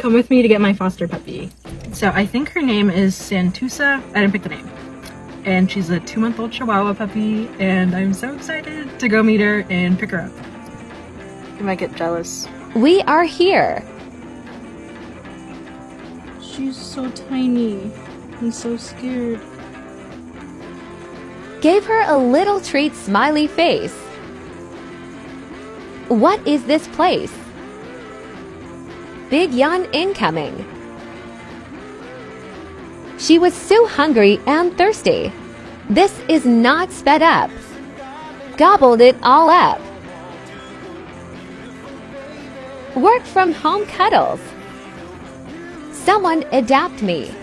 come with me to get my foster puppy. So I think her name is Santusa. I didn't pick the name. And she's a 2-month-old Chihuahua puppy, and I'm so excited to go meet her and pick her up. You might get jealous. We are here. She's so tiny. I'm so scared. Gave her a little treat smiley face. What is this place? Big yawn incoming. She was so hungry and thirsty. This is not sped up. Gobbled it all up. Work from home cuddles. Someone adapt me.